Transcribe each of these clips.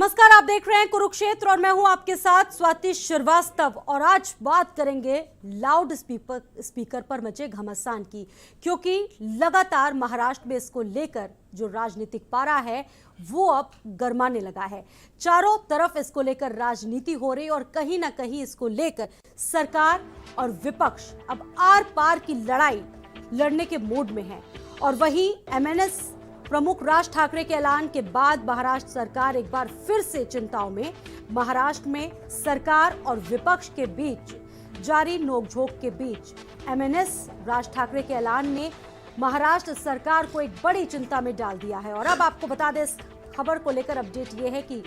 नमस्कार, आप देख रहे हैं कुरुक्षेत्र और मैं हूं आपके साथ स्वाति श्रीवास्तव। और आज बात करेंगे लाउड स्पीकर पर मचे घमासान की, क्योंकि लगातार महाराष्ट्र में इसको लेकर जो राजनीतिक पारा है वो अब गरमाने लगा है। चारों तरफ इसको लेकर राजनीति हो रही और कहीं ना कहीं इसको लेकर सरकार और विपक्ष अब आर पार की लड़ाई लड़ने के मूड में है। और वहीं एमएनएस प्रमुख राज ठाकरे के ऐलान के बाद महाराष्ट्र सरकार एक बार फिर से चिंताओं में। महाराष्ट्र में सरकार और विपक्ष के बीच जारी नोकझोंक के बीच एमएनएस राज ठाकरे के ऐलान ने महाराष्ट्र सरकार को एक बड़ी चिंता में डाल दिया है। और अब आपको बता दें, इस खबर को लेकर अपडेट ये है कि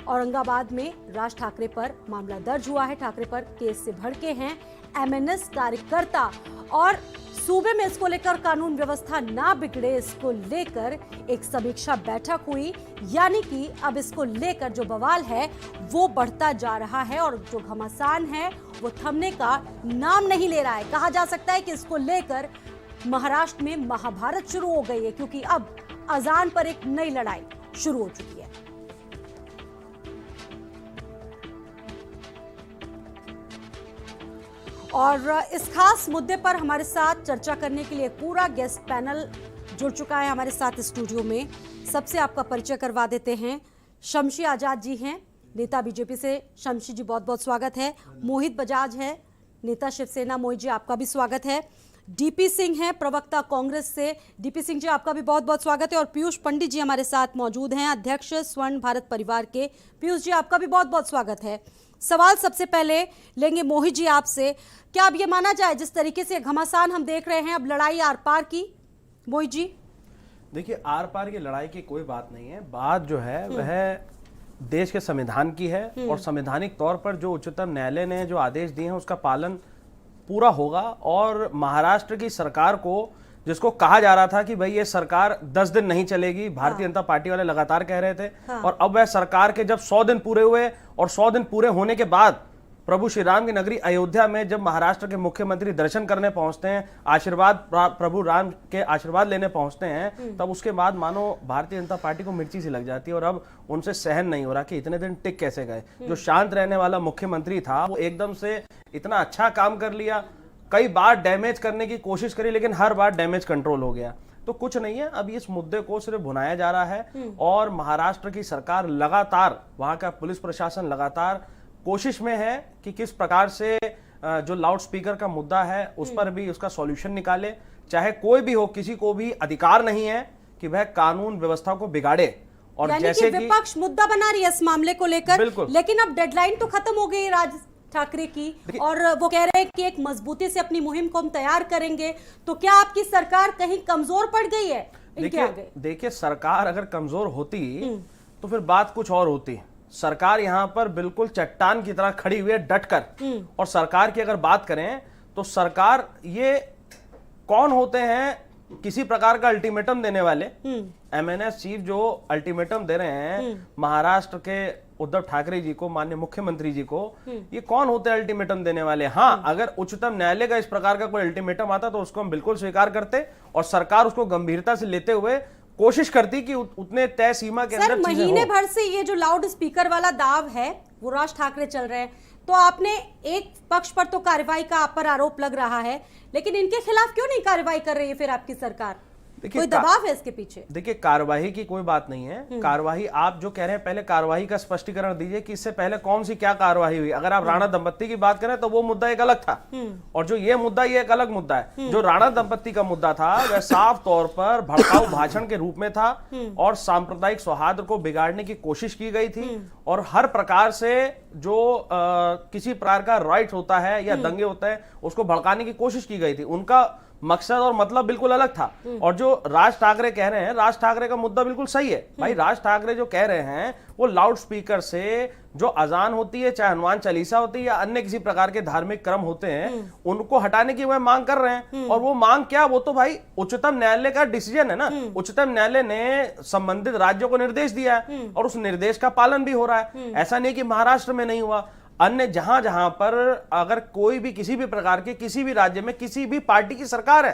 औरंगाबाद में राज ठाकरे पर मामला दर्ज हुआ है। ठाकरे पर केस से भड़के हैं एमएनएस कार्यकर्ता और सूबे में इसको लेकर कानून व्यवस्था ना बिगड़े, इसको लेकर एक समीक्षा बैठक हुई। यानी कि अब इसको लेकर जो बवाल है वो बढ़ता जा रहा है और जो घमासान है वो थमने का नाम नहीं ले रहा है। कहा जा सकता है कि इसको लेकर महाराष्ट्र में महाभारत शुरू हो गई है, क्योंकि अब अजान पर एक नई लड़ाई शुरू हो चुकी है। और इस खास मुद्दे पर हमारे साथ चर्चा करने के लिए पूरा गेस्ट पैनल जुड़ चुका है हमारे साथ स्टूडियो में। सबसे आपका परिचय करवा देते हैं। शमशी आजाद जी हैं, नेता बीजेपी से। शमशी जी, बहुत बहुत स्वागत है। मोहित बजाज है, नेता शिवसेना। मोहित जी, आपका भी स्वागत है। डीपी सिंह है, प्रवक्ता कांग्रेस से। डीपी सिंह जी, आपका भी बहुत बहुत स्वागत है। और पीयूष पंडित जी हमारे साथ मौजूद हैं, अध्यक्ष स्वर्ण भारत परिवार के। पीयूष जी, आपका भी बहुत बहुत स्वागत है। सवाल सबसे पहले लेंगे मोहित जी आपसे। क्या अब ये माना जाए, जिस तरीके से घमासान हम देख रहे हैं, अब लड़ाई आर पार की? मोहित जी, देखिए, आर पार की लड़ाई की कोई बात नहीं है। बात जो है वह देश के संविधान की है और संवैधानिक तौर पर जो उच्चतम न्यायालय ने जो आदेश दिए हैं उसका पालन पूरा होगा। और महाराष्ट्र की सरकार को, जिसको कहा जा रहा था कि भाई ये सरकार 10 दिन नहीं चलेगी, भारतीय जनता पार्टी वाले लगातार कह रहे थे, और अब वह सरकार के जब 100 दिन पूरे हुए और 100 दिन पूरे होने के बाद प्रभु श्री राम की नगरी अयोध्या में जब महाराष्ट्र के मुख्यमंत्री दर्शन करने पहुंचते हैं, आशीर्वाद प्रभु राम के आशीर्वाद लेने पहुंचते हैं, तब उसके बाद मानो भारतीय जनता पार्टी को मिर्ची सी लग जाती है और अब उनसे सहन नहीं हो रहा कि इतने दिन टिक कैसे गए। जो शांत रहने वाला मुख्यमंत्री था वो एकदम से इतना अच्छा काम कर लिया। कई बार डैमेज करने की कोशिश करी लेकिन हर बार डैमेज कंट्रोल हो गया। तो कुछ नहीं है, अब इस मुद्दे को सिर्फ भुनाया जा रहा है और महाराष्ट्र की सरकार लगातार, वहां का पुलिस प्रशासन लगातार कोशिश में है कि किस प्रकार से जो लाउड स्पीकर का मुद्दा है उस पर भी उसका सॉल्यूशन निकाले। चाहे कोई भी हो, किसी को भी अधिकार नहीं है कि वह कानून व्यवस्था को बिगाड़े। और जैसे कि विपक्ष मुद्दा बना रही है इस मामले को लेकर, लेकिन अब डेडलाइन तो खत्म हो गई राज ठाकरे की और वो कह रहे हैं कि एक मजबूती से अपनी मुहिम को हम तैयार करेंगे। तो क्या आपकी सरकार कहीं कमजोर पड़ गई है इनके आगे? देखिए, सरकार अगर कमजोर होती तो फिर बात कुछ और होती। सरकार यहाँ पर बिल्कुल चट्टान की तरह खड़ी हुई है, डटकर। और सरकार की अगर बात करें तो सरकार, ये कौन होते हैं किसी प्रकार का अल्टीमेटम देने वाले? एमएनएस चीफ जो अल्टीमेटम दे रहे हैं महाराष्ट्र के उद्धव ठाकरे जी को, माननीय मुख्यमंत्री जी को, ये कौन होते हैं अल्टीमेटम देने वाले? हाँ, अगर उच्चतम न्यायालय का इस प्रकार का कोई अल्टीमेटम आता तो उसको हम बिल्कुल स्वीकार करते और सरकार उसको गंभीरता से लेते हुए कोशिश करती कि उतने तय सीमा के अंदर चीजें हो। महीने भर से ये जो लाउड स्पीकर वाला दाव है वो राज ठाकरे चल रहे हैं, तो आपने एक पक्ष पर तो कार्रवाई का आप पर आरोप लग रहा है, लेकिन इनके खिलाफ क्यों नहीं कार्रवाई कर रही है फिर आपकी सरकार? कोई दबाव है इसके पीछे? देखिए, कार्यवाही की कोई बात नहीं है। कार्यवाही आप जो कह रहे हैं, पहले कार्यवाही का स्पष्टीकरण दीजिए कि इससे पहले कौन सी क्या कार्यवाही हुई। अगर आप राणा दंपत्ति की बात करें तो वो मुद्दा एक अलग था और जो ये मुद्दा, ये एक अलग मुद्दा है। जो राणा दंपत्ति का मुद्दा था वह साफ तौर पर भड़काऊ भाषण के रूप में था और सांप्रदायिक सौहार्द को बिगाड़ने की कोशिश की गई थी और हर प्रकार से जो किसी प्रकार का राइट होता है या दंगे होते हैं उसको भड़काने की कोशिश की गई थी। उनका मकसद और मतलब बिल्कुल अलग था। और जो राज ठाकरे कह रहे हैं, राज ठाकरे का मुद्दा बिल्कुल सही है। भाई, राज ठाकरे जो कह रहे हैं वो लाउड स्पीकर से जो अजान होती है, चाहे हनुमान चालीसा होती है या अन्य किसी प्रकार के धार्मिक क्रम होते हैं, उनको हटाने की वह मांग कर रहे हैं। और वो मांग क्या, वो तो भाई उच्चतम न्यायालय का डिसीजन है ना। उच्चतम न्यायालय ने संबंधित राज्यों को निर्देश दिया है और उस निर्देश का पालन भी हो रहा है। ऐसा नहीं कि महाराष्ट्र में नहीं हुआ, अन्य जहां जहां पर अगर कोई भी किसी भी प्रकार के किसी भी राज्य में किसी भी पार्टी की सरकार है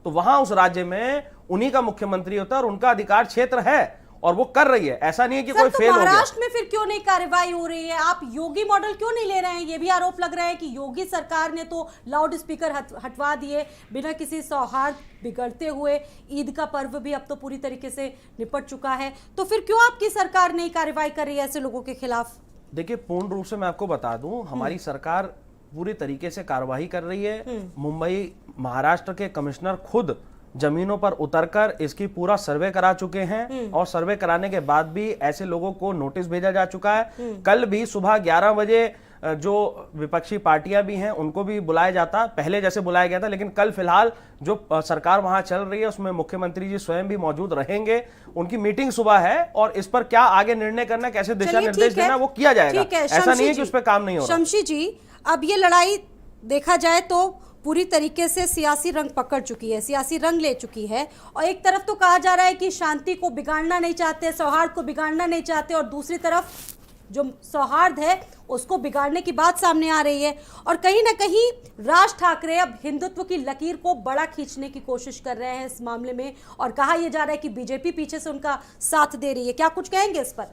तो वहां उस राज्य में उन्हीं का मुख्यमंत्री होता है और उनका अधिकार क्षेत्र है। और वो कर रही है, ऐसा नहीं है कि सर, कोई तो फेल हो गया। महाराष्ट्र में फिर क्यों नहीं कार्रवाई हो रही है? आप योगी मॉडल क्यों नहीं ले रहे हैं? ये भी आरोप लग रहा है कि योगी सरकार ने तो लाउड स्पीकर हटवा दिए बिना किसी सौहार्द बिगड़ते हुए। ईद का पर्व भी अब तो पूरी तरीके से निपट चुका है, तो फिर क्यों आपकी सरकार नहीं कार्रवाई कर रही है ऐसे लोगों के खिलाफ? देखिए, पूर्ण रूप से मैं आपको बता दूं, हमारी सरकार पूरी तरीके से कार्यवाही कर रही है। मुंबई महाराष्ट्र के कमिश्नर खुद जमीनों पर उतरकर इसकी पूरा सर्वे करा चुके हैं और सर्वे कराने के बाद भी ऐसे लोगों को नोटिस भेजा जा चुका है। कल भी सुबह 11 बजे जो विपक्षी पार्टियां भी हैं उनको भी बुलाया जाता, पहले जैसे बुलाया गया था, लेकिन कल फिलहाल जो सरकार वहां चल रही है उसमें मुख्यमंत्री जी स्वयं भी मौजूद रहेंगे। उनकी मीटिंग सुबह है और इस पर क्या आगे निर्णय करना, कैसे दिशा निर्देश देना, वो किया जाएगा। ऐसा नहीं है कि उस पर काम नहीं हो रहा। शमशी जी, अब ये लड़ाई देखा जाए तो पूरी तरीके से सियासी रंग पकड़ चुकी है, सियासी रंग ले चुकी है, और एक तरफ तो कहा जा रहा है कि शांति को बिगाड़ना नहीं चाहते, सौहार्द को बिगाड़ना नहीं चाहते, और दूसरी तरफ जो सौहार्द है उसको बिगाड़ने की बात सामने आ रही है। और कहीं ना कहीं राज ठाकरे अब हिंदुत्व की लकीर को बड़ा खींचने की कोशिश कर रहे हैं इस मामले में, और कहा यह जा रहा है कि बीजेपी पीछे से उनका साथ दे रही है। क्या कुछ कहेंगे इस पर?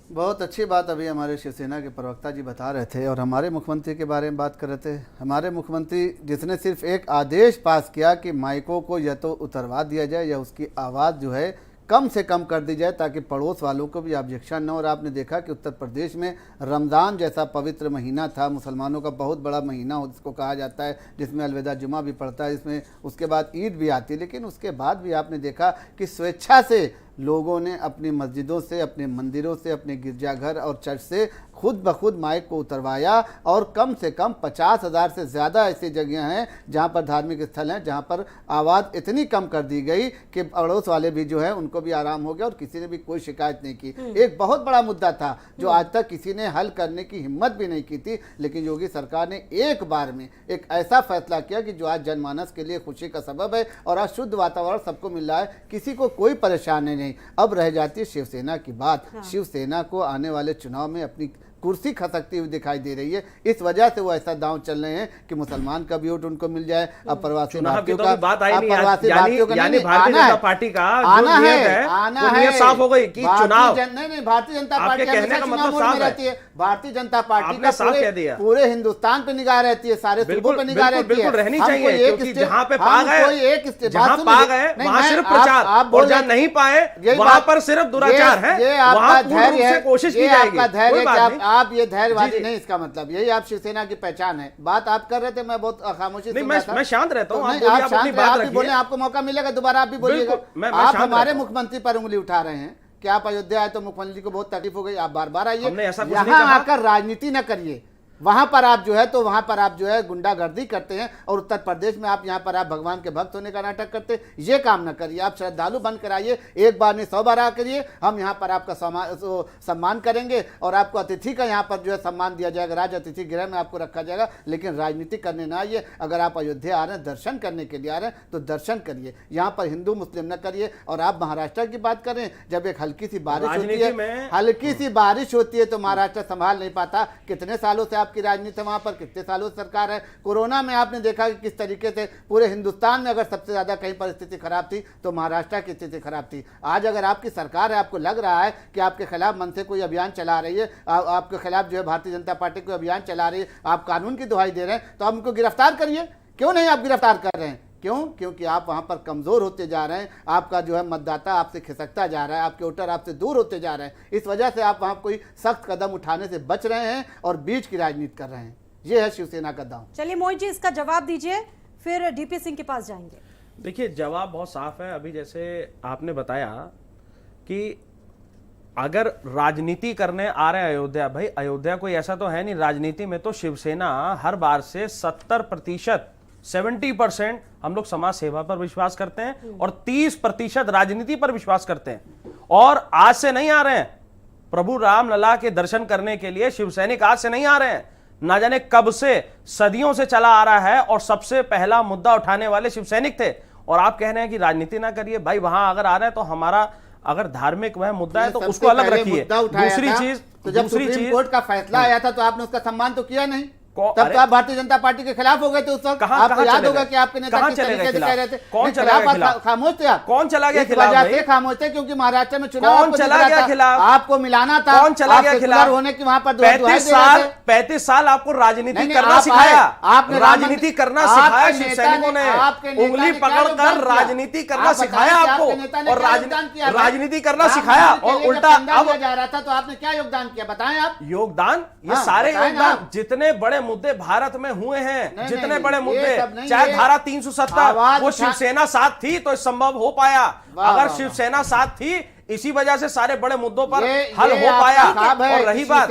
बहुत अच्छी बात अभी हमारे शिवसेना के प्रवक्ता जी बता रहे थे और हमारे मुख्यमंत्री के बारे में बात कर रहे थे। हमारे मुख्यमंत्री जिसने सिर्फ एक आदेश पास किया कि माइकों को या तो उतरवा दिया जाए या उसकी आवाज़ जो है कम से कम कर दी जाए ताकि पड़ोस वालों को भी ऑब्जेक्शन न हो। और आपने देखा कि उत्तर प्रदेश में रमज़ान जैसा पवित्र महीना था, मुसलमानों का बहुत बड़ा महीना हो जिसको कहा जाता है, जिसमें अलविदा जुमा भी पड़ता है, जिसमें उसके बाद ईद भी आती है, लेकिन उसके बाद भी आपने देखा कि स्वेच्छा से लोगों ने अपनी मस्जिदों से, अपने मंदिरों से, अपने गिरजाघर और चर्च से खुद ब खुद माइक को उतरवाया। और कम से कम 50,000 से ज़्यादा ऐसी जगह हैं जहां पर धार्मिक स्थल हैं जहां पर आवाज़ इतनी कम कर दी गई कि पड़ोस वाले भी जो है उनको भी आराम हो गया और किसी ने भी कोई शिकायत नहीं की। एक बहुत बड़ा मुद्दा था जो आज तक किसी ने हल करने की हिम्मत भी नहीं की थी, लेकिन योगी सरकार ने एक बार में एक ऐसा फैसला किया कि जो आज जनमानस के लिए खुशी का सबब है और आज शुद्ध वातावरण सबको मिल रहा है, किसी को कोई परेशानी नहीं। अब रह जाती है शिवसेना की बात। शिवसेना को आने वाले चुनाव में अपनी कुर्सी खसकती हुई दिखाई दे रही है, इस वजह से वो ऐसा दांव चल रहे हैं कि मुसलमान का भी वोट उनको मिल जाए। अब प्रवासी भारतीयों का बात आई नहीं, यानी भारतीय जनता पार्टी का आना है, साफ हो गई कि चुनाव नहीं, भारतीय जनता पार्टी कहने का मतलब साफ रहती है। भारतीय जनता पार्टी का साफ कह दिया, पूरे हिंदुस्तान पे निगाह रहती है, सारे सूबों पे निगाह रहती है, रहनी चाहिए, क्योंकि जहां पे पा गए वहां सिर्फ प्रचार, और जहां नहीं पाए वहां पर सिर्फ दुराचार है। ये आपका धैर्य है, कोशिश की जाएगी। आप ये धैर्यवादी नहीं, इसका मतलब यही आप शिवसेना की पहचान है। बात आप कर रहे थे, मैं बहुत खामोशी से मैं शांत रहता हूं। आप शांत आप बोले, आपको मौका मिलेगा दोबारा आप भी बोलिएगा। आप हमारे मुख्यमंत्री पर उंगली उठा रहे हैं कि आप अयोध्या आए तो मुख्यमंत्री को बहुत तकलीफ हो गई, आप बार बार आइए, यहाँ आकर राजनीति न करिए। वहां पर आप जो है तो वहां पर आप जो है गुंडागर्दी करते हैं, और उत्तर प्रदेश में आप यहाँ पर आप भगवान के भक्त होने का नाटक करते हैं। ये काम न करिए, आप श्रद्धालु बन कर आइए, एक बार नहीं 100 बार आ करिए। हम यहाँ पर आपका सम्मान करेंगे और आपको अतिथि का यहाँ पर जो है सम्मान दिया जाएगा, राज अतिथि गृह में आपको रखा जाएगा, लेकिन राजनीति करने ना आइए। अगर आप अयोध्या आ रहे हैं, दर्शन करने के लिए आ रहे हैं तो दर्शन करिए, यहाँ पर हिंदू मुस्लिम न करिए। और आप महाराष्ट्र की बात करें, जब एक हल्की सी बारिश होती है, हल्की सी बारिश होती है तो महाराष्ट्र संभाल नहीं पाता। कितने सालों से आपकी राजनीति वहां पर, कितने सालों से सरकार है। कोरोना में आपने देखा कि किस तरीके से पूरे हिंदुस्तान में अगर सबसे ज्यादा कहीं पर स्थिति खराब थी तो महाराष्ट्र की स्थिति खराब थी। आज अगर आपकी सरकार है, आपको लग रहा है कि आपके खिलाफ मन से कोई अभियान चला रही है, आपके खिलाफ जो है भारतीय जनता पार्टी कोई अभियान चला रही है, आप कानून की दुहाई दे रहे हैं, तो आप उनको गिरफ्तार करिए। क्यों नहीं आप गिरफ्तार कर रहे हैं? क्यों? क्योंकि आप वहां पर कमजोर होते जा रहे हैं, आपका जो है मतदाता आपसे खिसकता जा रहा है, आपके वोटर आपसे दूर होते जा रहे हैं। इस वजह से आप वहां कोई सख्त कदम उठाने से बच रहे हैं और बीच की राजनीति कर रहे हैं। ये है शिवसेना का दांव। चलिए मोहित जी, इसका जवाब दीजिए, फिर डीपी सिंह के पास जाएंगे। देखिए, जवाब बहुत साफ है। अभी जैसे आपने बताया कि अगर राजनीति करने आ रहे हैं अयोध्या, भाई अयोध्या कोई ऐसा तो है नहीं, राजनीति में तो शिवसेना हर बार से 70% हम लोग समाज सेवा पर विश्वास करते हैं और 30% राजनीति पर विश्वास करते हैं। और आज से नहीं आ रहे हैं प्रभु राम लला के दर्शन करने के लिए शिवसैनिक, आज से नहीं आ रहे हैं, ना जाने कब से, सदियों से चला आ रहा है और सबसे पहला मुद्दा उठाने वाले शिवसैनिक थे। और आप कह रहे हैं कि राजनीति ना करिए। भाई वहां अगर आ रहे हैं तो हमारा अगर धार्मिक वह मुद्दा है तो उसको अलग रखिए। दूसरी चीज, तो जब सुप्रीम कोर्ट का फैसला आया था तो आपने उसका सम्मान तो किया नहीं। तब तो आप भारतीय जनता पार्टी के खिलाफ हो गए थे उस वक्त। आपको याद होगा कि आपके नेता किस तरीके से कह रहे थे। कौन चला गया खिलाफ? खामोश थे आप। कौन चला गया खिलाफ? वजह से खामोश थे क्योंकि महाराष्ट्र में चुनाव कौन चला गया खिलाफ? आपको मिलाना था। कौन चला गया खिलाफ? होने की वहां पर 35 साल आपको राजनीति करना सिखाया। आपने राजनीति करना सिखाया। शिव सैनिकों ने उंगली पकड़कर राजनीति करना सिखाया आपको, और राजनीति करना सिखाया, और उल्टा अब जा रहा था। तो आपने क्या योगदान किया बताएं आप। योगदान, ये सारे योगदान जितने बड़े मुद्दे भारत में हुए हैं, जितने बड़े मुद्दे, चाहे धारा 370, वो शिवसेना साथ थी तो संभव हो पाया। अगर शिवसेना साथ थी, इसी वजह से सारे बड़े मुद्दों पर हल हो पाया। और रही बात,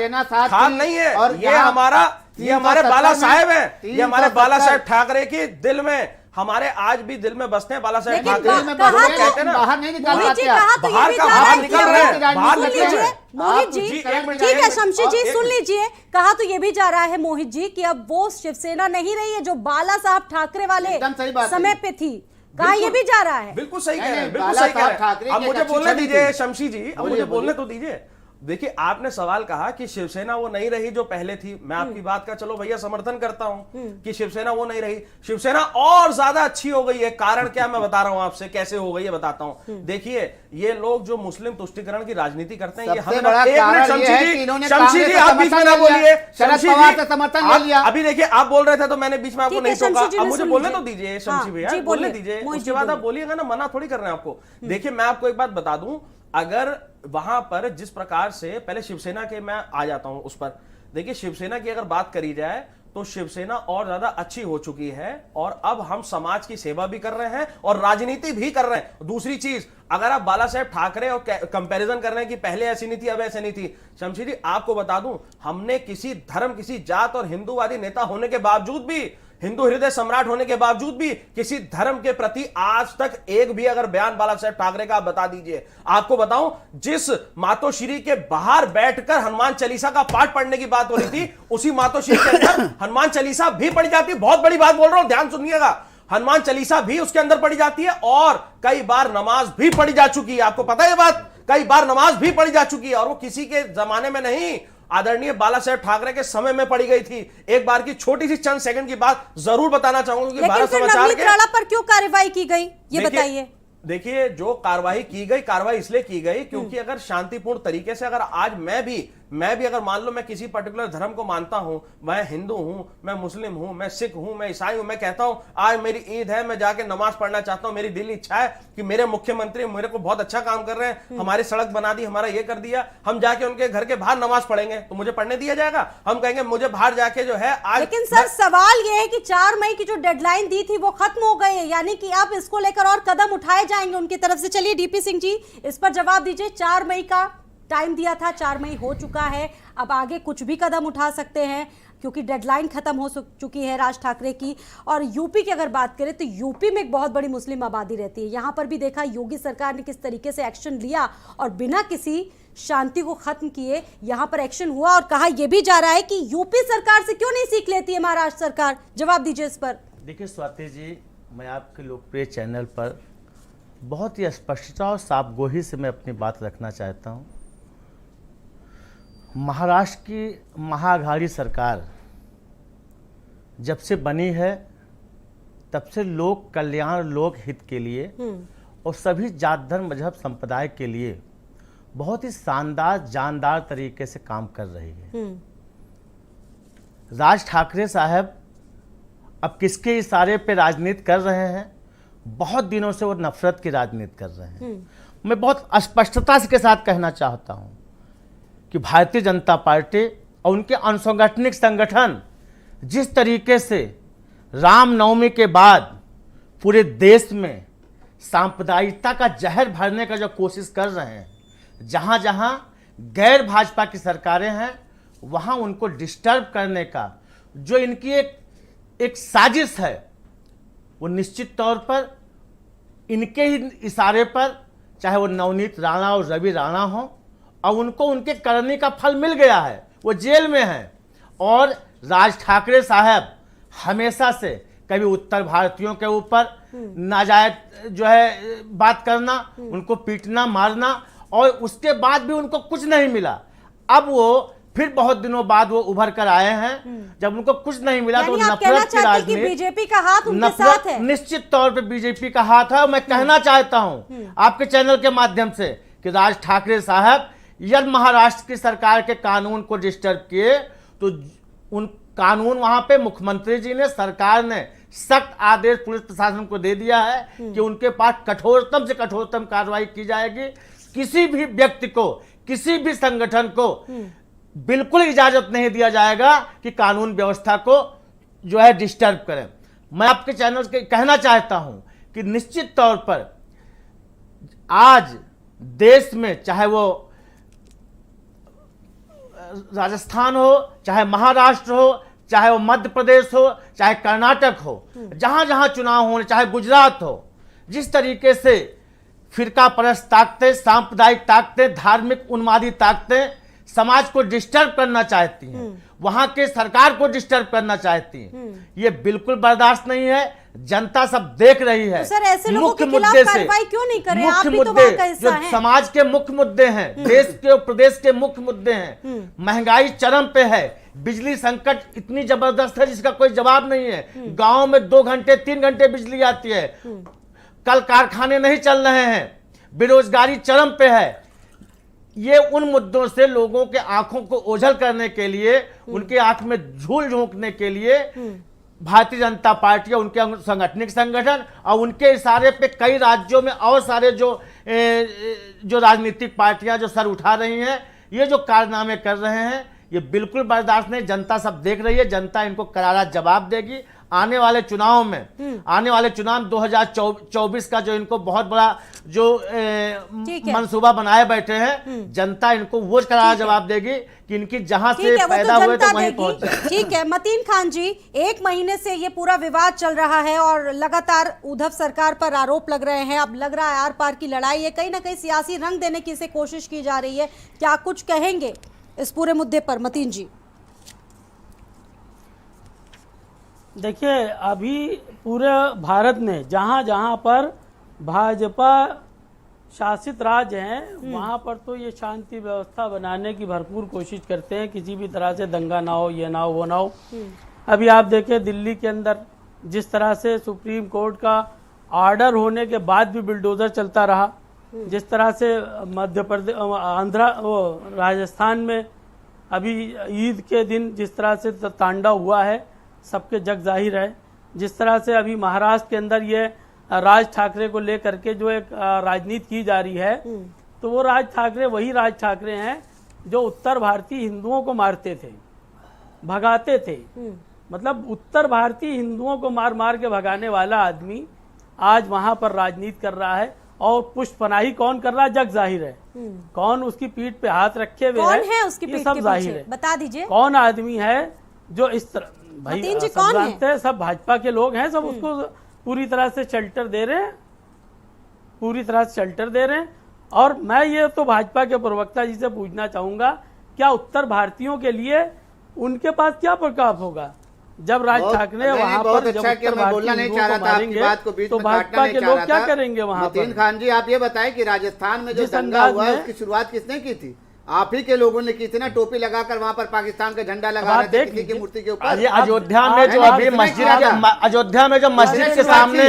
खाब नहीं है, ये हमारे बाला साहेब है, ये हमारे बाला साहेब ठाकरे के दिल में, हमारे आज भी दिल में बसते हैं बाला साहेब ठाकरे। कहते हैं ना, बाहर नहीं निकल मोहित जी, रहा। बाहर निकल रहे हैं, बाहर निकल रहे हैं। मोहित जी ठीक है, शमशी जी सुन लीजिए, कहा तो ये भी जा रहा है मोहित जी कि अब वो शिवसेना नहीं रही है जो बाला साहब ठाकरे वाले समय पे थी। कहा ये भी जा रहा है। बिल्कुल सही कह रहे हैं, बिल्कुल सही कह रहे हैं। अब मुझे बोलने दीजिए शमशी जी, अब मुझे बोलने तो दीजिए। देखिए, आपने सवाल कहा कि शिवसेना वो नहीं रही जो पहले थी। मैं आपकी बात का चलो भैया समर्थन करता हूं कि शिवसेना वो नहीं रही, शिवसेना और ज्यादा अच्छी हो गई है। कारण क्या, मैं बता रहा हूं आपसे कैसे हो गई है, बताता हूं। देखिए, ये लोग जो मुस्लिम तुष्टीकरण की राजनीति करते हैं, ये हमें शमशी जी आप बीच में ना बोलिए, शरद पवार से समर्थन ले लिया। अभी देखिए, आप बोल रहे थे तो मैंने बीच में आपको नहीं टोका। अब मुझे बोलने तो दीजिए शमशी भैया, बोलने दीजिए, उसके बाद आप बोलिएगा ना, मना थोड़ी कर रहे हैं आपको। देखिए, मैं आपको एक बात बता दूं, अगर वहां पर जिस प्रकार से, पहले शिवसेना के मैं आ जाता हूं उस पर। देखिए, शिवसेना की अगर बात करी जाए तो शिवसेना और ज्यादा अच्छी हो चुकी है, और अब हम समाज की सेवा भी कर रहे हैं और राजनीति भी कर रहे हैं। दूसरी चीज, अगर आप बाला साहेब ठाकरे और कंपैरिजन कर रहे हैं कि पहले ऐसी नहीं थी अब ऐसी नहीं थी, शमशी जी आपको बता दूं, हमने किसी धर्म, किसी जात और हिंदूवादी नेता होने के बावजूद भी, हिंदू हृदय सम्राट होने के बावजूद भी, किसी धर्म के प्रति आज तक एक भी अगर बयान बाला साहेब ठाकरे का आप बता दीजिए। आपको बताऊं, जिस मातोश्री के बाहर बैठकर हनुमान चालीसा का पाठ पढ़ने की बात हो रही थी, उसी मातोश्री के अंदर हनुमान चालीसा भी पढ़ी जाती। बहुत बड़ी बात बोल रहा हूं, ध्यान सुनिएगा। हनुमान चालीसा भी उसके अंदर पढ़ी जाती है, और कई बार नमाज भी पढ़ी जा चुकी है। आपको पता है बात, कई बार नमाज भी पढ़ी जा चुकी है, और वो किसी के जमाने में नहीं, आदरणीय बाला साहेब ठाकरे के समय में पड़ी गई थी। एक बार की छोटी सी चंद सेकंड की बात जरूर बताना चाहूंगा कि भारत समाचार के पर क्यों कार्रवाई की गई, ये बताइए। देखिए, जो कार्रवाई की गई, कार्रवाई इसलिए की गई क्योंकि अगर शांतिपूर्ण तरीके से, अगर आज मैं भी अगर मान लो मैं किसी पर्टिकुलर धर्म को मानता हूं, मैं हिंदू हूं, मैं मुस्लिम हूं, मैं सिख हूं, मैं ईसाई हूं, मैं कहता हूं आज मेरी ईद है, मैं जाके नमाज पढ़ना चाहता हूं, मेरी दिल इच्छा है कि मेरे मुख्यमंत्री मेरे को बहुत अच्छा काम कर रहे हैं, हमारी सड़क बना दी, हमारा ये कर दिया, हम जाके उनके घर के बाहर नमाज पढ़ेंगे तो मुझे पढ़ने दिया जाएगा? हम कहेंगे मुझे बाहर जाके जो है आज। लेकिन सर सवाल ये है कि 4 मई की जो डेडलाइन दी थी वो खत्म हो गई है, यानी कि अब इसको लेकर और कदम उठाए जाएंगे उनकी तरफ से। चलिए डीपी सिंह जी इस पर जवाब दीजिए। 4 मई का टाइम दिया था, 4 मई हो चुका है, अब आगे कुछ भी कदम उठा सकते हैं क्योंकि डेडलाइन खत्म हो चुकी है राज ठाकरे की। और यूपी की अगर बात करें तो यूपी में एक बहुत बड़ी मुस्लिम आबादी रहती है, यहां पर भी देखा योगी सरकार ने किस तरीके से एक्शन लिया और बिना किसी शांति को खत्म किए यहां पर एक्शन हुआ। और कहा यह भी जा रहा है कि यूपी सरकार से क्यों नहीं सीख लेती है महाराष्ट्र सरकार, जवाब दीजिए इस पर। देखिए स्वाति जी, मैं आपके लोकप्रिय चैनल पर बहुत ही स्पष्टता और साफगोही से मैं अपनी बात रखना चाहता हूँ। महाराष्ट्र की महाअघाड़ी सरकार जब से बनी है तब से लोक कल्याण, लोक हित के लिए और सभी जात धर्म मजहब संप्रदाय के लिए बहुत ही शानदार, जानदार तरीके से काम कर रही है। राज ठाकरे साहब अब किसके इशारे पे राजनीति कर रहे हैं? बहुत दिनों से वो नफरत की राजनीति कर रहे हैं। मैं बहुत स्पष्टता के साथ कहना चाहता हूं कि भारतीय जनता पार्टी और उनके अनसंगठनिक संगठन जिस तरीके से रामनवमी के बाद पूरे देश में सांप्रदायिकता का जहर भरने का जो कोशिश कर रहे हैं, जहां जहां गैर भाजपा की सरकारें हैं वहां उनको डिस्टर्ब करने का जो इनकी एक साजिश है, वो निश्चित तौर पर इनके ही इशारे पर, चाहे वो नवनीत राणा और रवि राणा हो, और उनको उनके करने का फल मिल गया है, वो जेल में हैं। और राज ठाकरे साहब हमेशा से कभी उत्तर भारतीयों के ऊपर नाजायज जो है बात करना, उनको पीटना, मारना, और उसके बाद भी उनको कुछ नहीं मिला। अब वो फिर बहुत दिनों बाद वो उभर कर आए हैं। जब उनको कुछ नहीं मिला तो यानी आप कहना नफरत की चाहते हैं कि राजनीति, बीजेपी का हाथ उनके साथ नफरत है? निश्चित तौर पे बीजेपी का हाथ है। और मैं कहना चाहता हूं आपके चैनल के माध्यम से कि राज ठाकरे साहब यदि महाराष्ट्र की सरकार के कानून को डिस्टर्ब किए तो उन कानून वहां पे मुख्यमंत्री जी ने, सरकार ने सख्त आदेश पुलिस प्रशासन को दे दिया है कि उनके पास कठोरतम से कठोरतम कार्रवाई की जाएगी। किसी भी व्यक्ति को, किसी भी संगठन को बिल्कुल इजाजत नहीं दिया जाएगा कि कानून व्यवस्था को जो है डिस्टर्ब करें। मैं आपके चैनल के कहना चाहता हूं कि निश्चित तौर पर आज देश में चाहे वो राजस्थान हो, चाहे महाराष्ट्र हो, चाहे वो मध्य प्रदेश हो, चाहे कर्नाटक हो, जहां जहां चुनाव हो, चाहे गुजरात हो, जिस तरीके से फिरका परस्त ताकतें, सांप्रदायिक ताकतें, धार्मिक उन्मादी ताकतें समाज को डिस्टर्ब करना चाहती हैं, वहां के सरकार को डिस्टर्ब करना चाहती हैं, ये बिल्कुल बर्दाश्त नहीं है। जनता सब देख रही है। तो सर ऐसे लोगों के मुख्य खिलाफ मुद्दे से, कार्रवाई क्यों नहीं कर रहे? आप मुख्य भी तो मुद्दे वहाँ का हिस्सा जो हैं। समाज के मुख्य मुद्दे हैं, देश के और प्रदेश के मुख्य मुद्दे हैं। महंगाई चरम पे है, बिजली संकट इतनी जबरदस्त है जिसका कोई जवाब नहीं है। गांव में 2 घंटे 3 घंटे बिजली आती है, कल कारखाने नहीं चल रहे हैं, बेरोजगारी चरम पे है। ये उन मुद्दों से लोगों के आंखों को ओझल करने के लिए, उनके आंख में झूल झोंकने के लिए भारतीय जनता पार्टी और उनके सांगठनिक संगठन और उनके इशारे पे कई राज्यों में और सारे जो राजनीतिक पार्टियां जो सर उठा रही हैं, ये जो कारनामे कर रहे हैं, ये बिल्कुल बर्दाश्त नहीं। जनता सब देख रही है, जनता इनको करारा जवाब देगी। आने वाले चुनाव में, आने वाले चुनाव 2024 का जो इनको बहुत बड़ा जो मंसूबा बनाए बैठे हैं, जनता इनको वो करारा जवाब देगी कि इनकी जहां से पैदा हुए तो वहीं पहुंच जाए। ठीक है मतीन खान जी, 1 महीने से ये पूरा विवाद चल रहा है और लगातार उद्धव सरकार पर आरोप लग रहे हैं। अब लग रहा है आर पार की लड़ाई है, कहीं ना कहीं सियासी रंग देने की इसे कोशिश की जा रही है। क्या कुछ कहेंगे इस पूरे मुद्दे पर मतीन जी? देखिए, अभी पूरे भारत में जहाँ जहाँ पर भाजपा शासित राज्य हैं, वहाँ पर तो ये शांति व्यवस्था बनाने की भरपूर कोशिश करते हैं, किसी भी तरह से दंगा ना हो, ये ना हो, वो ना हो। अभी आप देखें दिल्ली के अंदर जिस तरह से सुप्रीम कोर्ट का ऑर्डर होने के बाद भी बुलडोजर चलता रहा, जिस तरह से मध्य प्रदेश, राजस्थान में अभी ईद के दिन जिस तरह से तांडव हुआ है, सबके जग जाहिर है। जिस तरह से अभी महाराष्ट्र के अंदर ये राज ठाकरे को लेकर के जो एक राजनीति की जा रही है, तो वो राज ठाकरे वही राज ठाकरे हैं जो उत्तर भारतीय हिंदुओं को मारते थे, भगाते थे। मतलब उत्तर भारतीय हिंदुओं को मार मार के भगाने वाला आदमी आज वहां पर राजनीति कर रहा है। और पुष्पनाही कौन कर रहा है, जग जाहिर है। कौन उसकी पीठ पे हाथ रखे हुए कौन है उसकी ये पीठ सब के जाहिर पीछे? है। बता दीजिए कौन आदमी है जो इस तरह, भाई मतीन जी सब कौन है? जानते हैं, सब भाजपा के लोग हैं, सब उसको पूरी तरह से शेल्टर दे रहे हैं, पूरी तरह से शेल्टर दे रहे हैं। और मैं ये तो भाजपा के प्रवक्ता जी से पूछना चाहूंगा, क्या उत्तर भारतीयों के लिए उनके पास क्या प्रभाव होगा जब राज ठाकरे वहां पर जब उत्तर भारतीय हिंदुओं को मारेंगे तो भाजपा के लोग क्या करेंगे वहां पर? मतीन खान जी, आप ये बताएं कि राजस्थान में जो दंगा हुआ है उसकी शुरुआत किसने की थी? आप ही के लोगों ने की थी ना, टोपी लगाकर वहां पर पाकिस्तान का झंडा लगा रहे थे किसी की मूर्ति के ऊपर। अयोध्या में जो अभी मस्जिद, अयोध्या में जो मस्जिद के सामने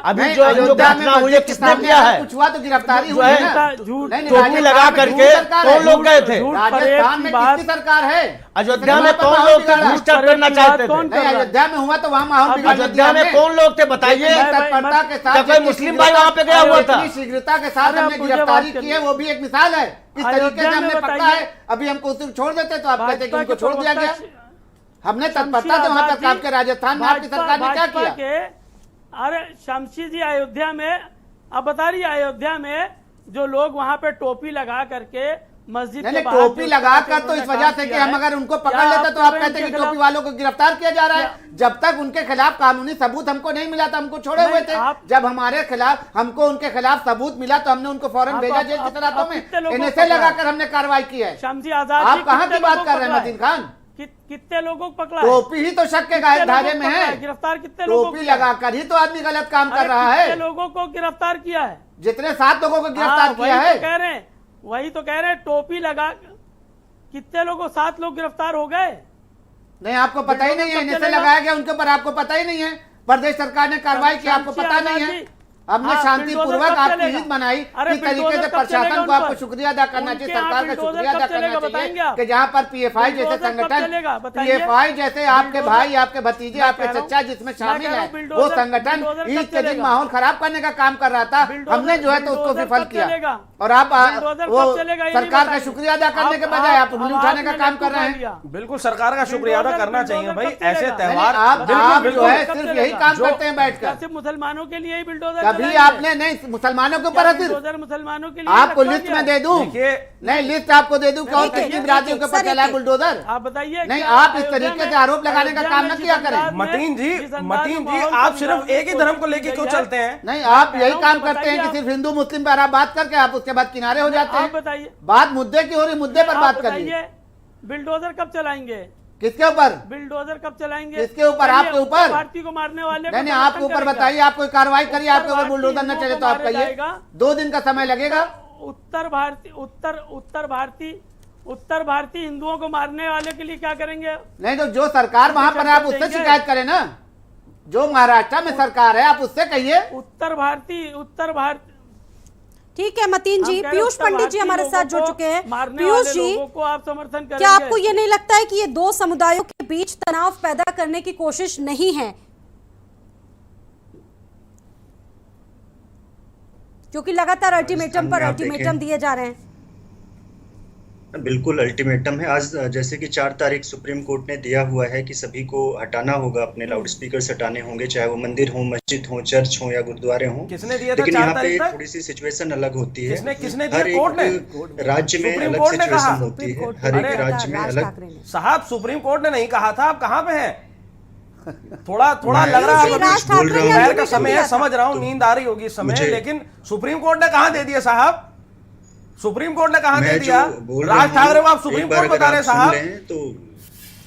अभी जो घटना हुई है, किसने किया है? कुछ हुआ तो गिरफ्तारी हुई है ना। टोपी लगा करके कौन लोग गए थे? राजस्थान में किसकी सरकार है? अयोध्या में कौन लोग डिस्टर्ब करना चाहते थे? अयोध्या में हुआ तो वहाँ माहौल अयोध्या में कौन लोग थे बताइए? तत्परता के साथ कोई मुस्लिम भाई वहाँ पे गया हुआ था? शीघ्रता के साथ हमने गिरफ्तारी की है, वो भी एक मिसाल है किस तरीके से हमने पकड़ा है। अभी हमको उसे छोड़ देते तो आप कहते कि उनको छोड़ दिया गया। हमने तत्परता से वहां पर काम किया। राजस्थान में आपकी सरकार ने क्या किया? अरे शमशी जी, अयोध्या में अब बता रही है, अयोध्या में जो लोग वहां पे टोपी लगा करके मस्जिद के बाहर टोपी लगाकर तो इस वजह से कि हम अगर उनको पकड़ लेते तो आप कहते हैं कि टोपी वालों को गिरफ्तार किया जा रहा है। जब तक उनके खिलाफ कानूनी सबूत हमको नहीं मिला था, हमको छोड़े हुए थे। जब हमारे खिलाफ हमको उनके खिलाफ सबूत मिला तो हमने उनको फौरन भेजा जेल की सलाखों में। एनएसए लगाकर हमने कार्रवाई की है। आप कहाँ की बात कर रहे हैं मतीन खान? कितने लोगों को पकड़ा? टोपी ही तो शक के धारे में है। गिरफ्तार कितने लोगों टोपी लगाकर ही तो आदमी गलत काम कर रहा है। कितने लोगों को गिरफ्तार किया है? जितने 7 लोगों को गिरफ्तार किया है। वही तो कह रहे हैं, टोपी लगा कितने लोगों 7 लोग गिरफ्तार हो गए। नहीं, आपको पता ही नहीं है, इनसे लगाया गया उनके ऊपर, आपको पता ही नहीं है। प्रदेश सरकार ने कार्रवाई की, आपको पता नहीं है। हमने शांतिपूर्वक आपकी ईद मनाई। इस तरीके से प्रशासन को आपको शुक्रिया अदा करना चाहिए, सरकार का शुक्रिया अदा करना चाहिए कि जहां पर पीएफआई जैसे संगठन, पीएफआई जैसे आपके भाई, आपके भतीजे, आपके चचा जिसमें शामिल है, वो संगठन ईद के दिन माहौल खराब करने का काम कर रहा था, हमने जो है तो उसको विफल किया। और आप वो सरकार का शुक्रिया अदा करने के बजाय आप उंगली उठाने का काम कर रहे हैं। बिल्कुल सरकार का शुक्रिया अदा करना चाहिए भाई, ऐसे त्योहार आप जो है सिर्फ यही काम करते हैं बैठकर। मुसलमानों के लिए ही बिल्डोजर कभी आपने नहीं, मुसलमानों के ऊपर मुसलमानों के लिए आपको लिस्ट में दे दूं, नहीं लिस्ट आपको दे दूं कि और कितनी बिरादरियों के ऊपर चला है बुलडोजर। आप बताइए, नहीं, आप इस तरीके से आरोप लगाने का काम न किया करें। मतीन जी आप सिर्फ एक ही धर्म को लेके क्यों चलते हैं? नहीं, आप यही काम करते हैं कि सिर्फ हिंदू मुस्लिम पर आप बात करके आप उसके बाद किनारे हो जाते हैं। बताइए, बात मुद्दे की हो रही, मुद्दे पर बात करिए। बिल्डोजर कब चलाएंगे? किसके ऊपर? बिल्डोजर कब चलाएंगे? किसके ऊपर? आपके ऊपर? भारतीय को मारने वाले नहीं, आपके ऊपर बताइए, आप कोई कार्रवाई करिए, आपके ऊपर बुलडोजर न चले तो आप कहिए। 2 दिन का समय लगेगा। उत्तर भारतीय हिंदुओं को मारने वाले के लिए क्या करेंगे? नहीं, तो जो सरकार वहां पर आप उससे शिकायत करें ना, जो महाराष्ट्र में सरकार है आप उससे कहिए। उत्तर भारतीय ठीक है मतीन जी। पीयूष पंडित जी हमारे साथ जुड़ चुके हैं। पीयूष जी, को आप समर्थन करेंगे? क्या आपको ये नहीं लगता है कि ये 2 समुदायों के बीच तनाव पैदा करने की कोशिश नहीं है? क्योंकि लगातार अल्टीमेटम पर अल्टीमेटम दिए जा रहे हैं। बिल्कुल अल्टीमेटम है। आज जैसे कि 4 तारीख सुप्रीम कोर्ट ने दिया हुआ है कि सभी को हटाना होगा, अपने लाउड स्पीकर हटाने होंगे, चाहे वो मंदिर हो, मस्जिद हो, चर्च हो या गुरुद्वारे हो। किसने दिया था? लेकिन यहाँ पे थोड़ी सी सिचुएशन अलग होती है। किसने हर दिया? कोर्ट ने? एक राज्य में अलग सिचुएशन होती है, हर एक राज्य में अलग। साहब सुप्रीम कोर्ट ने नहीं कहा था, आप कहाँ पे हैं? थोड़ा लग रहा है दोपहर का समय है, समझ रहा हूँ नींद आ रही होगी इस समय, लेकिन सुप्रीम कोर्ट ने कहाँ दे दिया साहब? सुप्रीम कोर्ट ने कहाँ दे दिया? राज ठाकरे को आप सुप्रीम कोर्ट बता रहे साहब, तो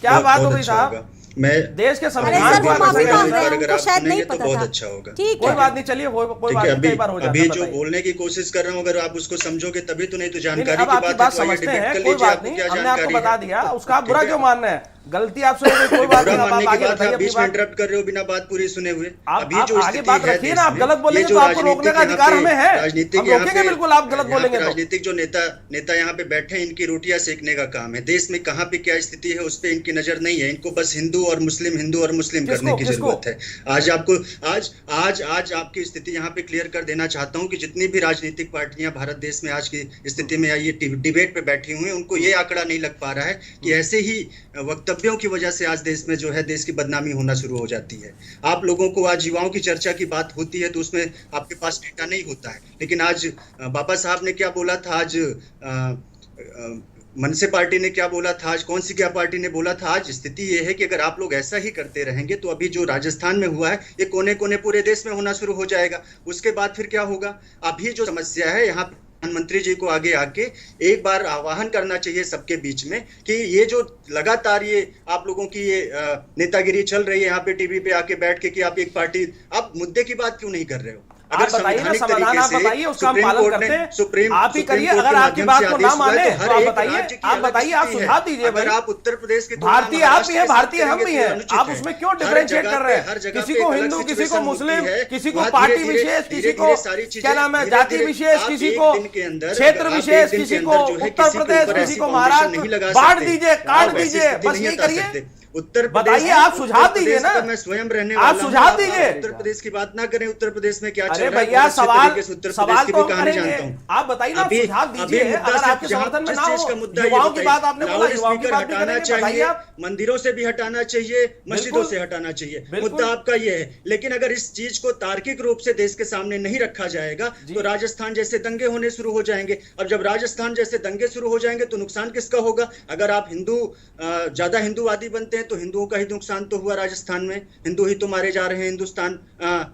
क्या बात हो गई साहब? मैं देश के संविधान शायद नहीं पता बहुत था। अच्छा होगा। कोई बात नहीं, चलिए कोई बात नहीं, कई बार हो जाता है। अभी जो बोलने की कोशिश कर रहा हूँ, अगर आप उसको समझोगे तभी तो, नहीं तो जानकारी अब आपकी बात समझते हैं, कोई बात नहीं, हमने आपको बता दिया, उसका आप बुरा क्यों मानना है? गलती आपसे हो गई, कोई बात नहीं, आप आगे बताइए। बीच में इंटरप्ट कर रहे हो बिना बात पूरी सुने हुए। अभी जो आगे बात रखिए ना, आप गलत बोलेंगे तो आपको रोकने का अधिकार हमें है, हम रोकेंगे बिल्कुल, आप गलत बोलेंगे तो। राजनीतिक जो नेता यहाँ पे बैठे हैं, इनकी रोटियां सेकने का काम है। देश में कहाँ पे क्या स्थिति है उस पर इनकी नजर नहीं है, इनको बस हिंदू और मुस्लिम करने की जरूरत है। आज आपकी स्थिति यहाँ पे क्लियर कर देना चाहता हूँ कि जितनी भी राजनीतिक पार्टियां भारत देश में आज की स्थिति में ये डिबेट पे बैठी हुई हैं, उनको ये आंकड़ा नहीं लग पा रहा है कि ऐसे ही वक्तव्यों की वजह से आज देश में जो है देश की बदनामी होना शुरू हो जाती है। आप लोगों को आज युवाओं की चर्चा की बात होती है तो उसमें आपके पास डेटा नहीं होता है, लेकिन आज बाबा साहब ने क्या बोला था, आज मनसे पार्टी ने क्या बोला था, आज कौन सी क्या पार्टी ने बोला था। आज स्थिति ये है कि अगर आप लोग ऐसा ही करते रहेंगे तो अभी जो राजस्थान में हुआ है ये कोने कोने पूरे देश में होना शुरू हो जाएगा। उसके बाद फिर क्या होगा? अभी जो समस्या है यहाँ प्रधानमंत्री जी को आगे आके एक बार आह्वान करना चाहिए सबके बीच में कि ये जो लगातार ये आप लोगों की ये नेतागिरी चल रही है यहाँ पे टीवी पे आके बैठ के कि आप एक पार्टी, आप मुद्दे की बात क्यों नहीं कर रहे हो? अगर बताइए ना, समाधान आप बताइए, उसका हम पालन करते हैं, आप ही करिए। अगर आपकी बात को ना माने तो आप बताइए, आप सुझाव दीजिए भाई। आप उत्तर प्रदेश के भारतीय आप भी है, भारतीय हम भी हैं, आप उसमें क्यों डिफरेंशिएट कर रहे हैं? किसी को हिंदू, किसी को मुस्लिम, किसी को पार्टी विशेष, किसी को क्या नाम है जाति विशेष, किसी को क्षेत्र विशेष, किसी को उत्तर प्रदेश, किसी को महाराष्ट्र, बांट दीजिए, काट दीजिए, बस यही करिए। उत्तर बताइए, आप सुझाव दीजिए ना, मैं स्वयं रहने आप सुझाव दीजिए। उत्तर प्रदेश की बात ना करें, उत्तर प्रदेश में क्या चल रहा है भैया, सवाल उत्तर सवाल प्रदेश की तो भी कहानी जानता हूँ। आप बताइए ना, सुझाव दीजिए। अगर आपके समर्थन में ना हो, युवाओं की बात आपने बोला, युवाओं की बात हटाना चाहिए, मंदिरों से भी हटाना चाहिए, मस्जिदों से हटाना चाहिए, मुद्दा आपका ये है। लेकिन अगर इस चीज को तार्किक रूप से देश के सामने नहीं रखा जाएगा तो राजस्थान जैसे दंगे होने शुरू हो जाएंगे। अब जब राजस्थान जैसे दंगे शुरू हो जाएंगे तो नुकसान किसका होगा? अगर आप ज्यादा हिंदूवादी बनते हैं हैं तो हिंदुओं का ही नुकसान तो हुआ राजस्थान में, हिंदू ही तो मारे जा रहे हैं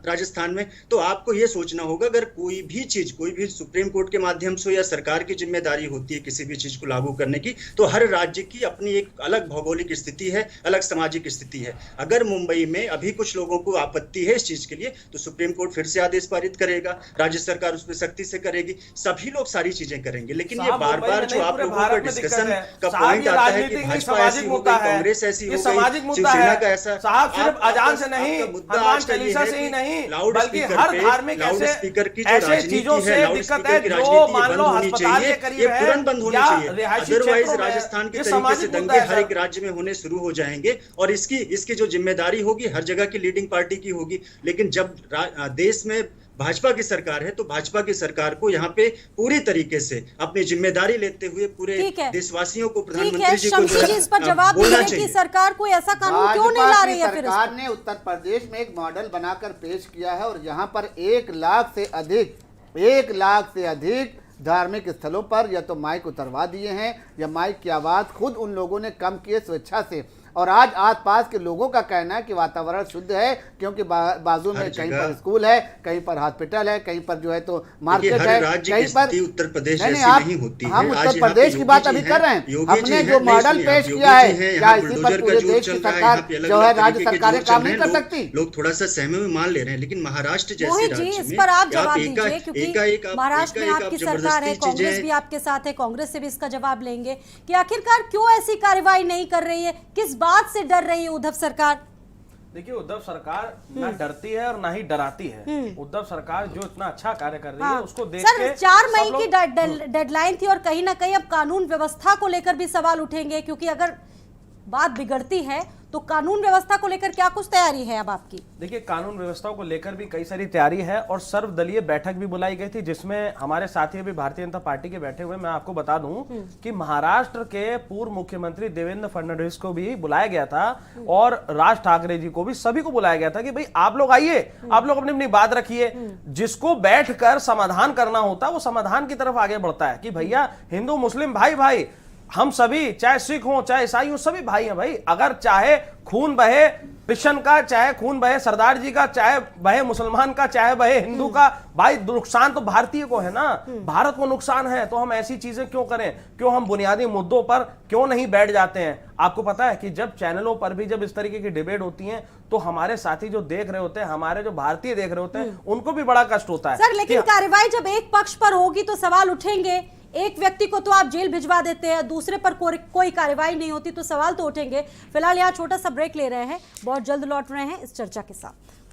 राजस्थान में। तो आपको ये सोचना होगा, अगर कोई भी सुप्रीम कोर्ट के माध्यम से या सरकार की जिम्मेदारी होती है किसी भी चीज को लागू करने की, तो हर राज्य की अपनी एक अलग भौगोलिक स्थिति है, अलग सामाजिक स्थिति है। अगर मुंबई में अभी कुछ लोगों को आपत्ति है इस चीज के लिए, तो सुप्रीम कोर्ट फिर से आदेश पारित करेगा, राज्य सरकार उस पर सख्ती से करेगी, सभी लोग सारी चीजें करेंगे। लेकिन ये बार बार जो आप लोगों का डिस्कशन का पॉइंट आता है कि भाजपा ऐसी हो गई, कांग्रेस ऐसी हो गई, शिवसेना का ऐसा, साहब सिर्फ अजान से नहीं, मुद्दा हनुमान आज का ये चालीसा है से ही नहीं, कि लाउड बल्कि स्पीकर हर पे, धार्मिक लाउड स्पीकर की जो ऐसे राजनीति चीजों से है, लाउड दिक्कत स्पीकर है की जो राजनीति मान बंद लो होनी अस्पताल चाहिए, के करीब ये है तुरंत बंद होनी या चाहिए। रिहायशी अदरवाइज क्षेत्रों में, राजस्थान के ये तरीके से सामाजिक मुद्दा दंगे है हर सर। एक राज्य में होने शुरू हो जाएंगे, और इसकी जो जिम्मेदारी होगी हर जगह की लीडिंग पार्टी की होगी। लेकिन जब देश में भाजपा की सरकार है, तो भाजपा की सरकार को यहाँ पे पूरी तरीके से अपनी जिम्मेदारी लेते हुए पूरे देशवासियों को, प्रधानमंत्री जी को शमशी जी इस पर जवाब बोलना दीजिए कि सरकार कोई ऐसा कानून क्यों नहीं भाजपा ला की रही है फिर सरकार ने उत्तर प्रदेश में एक मॉडल बनाकर पेश किया है, और यहाँ पर 1 लाख से अधिक धार्मिक स्थलों पर या तो माइक उतरवा दिए हैं, या माइक की आवाज खुद उन लोगों ने कम की है स्वेच्छा से। और आज आसपास के लोगों का कहना है कि वातावरण शुद्ध है, क्योंकि बाजू में कहीं पर स्कूल है, कहीं पर हॉस्पिटल है, कहीं पर जो है तो मार्केट है, कहीं पर उत्तर प्रदेश नहीं होती है। हम उत्तर प्रदेश की बात अभी कर रहे हैं, हमने जो मॉडल पेश किया है, क्या इसी पर पूरे देश की सरकार जो है राज्य सरकारें काम नहीं कर सकती? लोग थोड़ा सा सहमे में मान ले रहे हैं, लेकिन महाराष्ट्र जैसे मोहित जी राज्य इस में पर आप जवाब दीजिए, क्योंकि महाराष्ट्र में आप आपकी सरकार है, जबरदस्ती कांग्रेस चीजें भी आपके साथ है, कांग्रेस से भी इसका जवाब लेंगे कि आखिरकार क्यों ऐसी कार्रवाई नहीं कर रही है, किस बात से डर रही है उद्धव सरकार? देखिए, उद्धव सरकार ना डरती है और ना ही डराती है। उद्धव सरकार जो इतना अच्छा कार्य कर रही है उसको देख के सर 4 मई की डेडलाइन थी, और कहीं ना कहीं अब कानून व्यवस्था को लेकर भी सवाल उठेंगे, क्योंकि अगर बात बिगड़ती है तो कानून व्यवस्था को लेकर क्या कुछ तैयारी है अब आपकी? देखिए, कानून व्यवस्था को लेकर भी कई सारी तैयारी है, और सर्वदलीय बैठक भी बुलाई गई थी, जिसमें हमारे साथी अभी भारतीय जनता पार्टी के बैठे हुए। मैं आपको बता दूं कि महाराष्ट्र के पूर्व मुख्यमंत्री देवेंद्र फडणवीस को भी बुलाया गया था, और राज ठाकरे जी को भी, सभी को बुलाया गया था कि भाई आप लोग आइए, आप लोग अपनी अपनी बात रखिए। जिसको बैठकर समाधान करना होता है वो समाधान की तरफ आगे बढ़ता है कि भैया हिंदू मुस्लिम भाई भाई, हम सभी, चाहे सिख हो चाहे ईसाई हो, सभी भाई हैं भाई। अगर चाहे खून बहे क्रिश्चियन का, चाहे खून बहे सरदार जी का, चाहे बहे मुसलमान का, चाहे बहे हिंदू का, भाई नुकसान तो भारतीय को है ना, भारत को नुकसान है। तो हम ऐसी चीजें क्यों करें, क्यों हम बुनियादी मुद्दों पर क्यों नहीं बैठ जाते हैं? आपको पता है कि जब चैनलों पर भी जब इस तरीके की डिबेट होती है, तो हमारे साथी जो देख रहे होते हैं, हमारे जो भारतीय देख रहे होते हैं, उनको भी बड़ा कष्ट होता है। सर, लेकिन कार्रवाई जब एक पक्ष पर होगी तो सवाल उठेंगे। एक व्यक्ति को तो आप जेल भिजवा देते हैं, दूसरे पर कोई कार्रवाई नहीं होती तो सवाल तो उठेंगे। फिलहाल यहाँ छोटा सा ब्रेक ले रहे हैं, बहुत जल्द लौट रहे हैं इस चर्चा के साथ।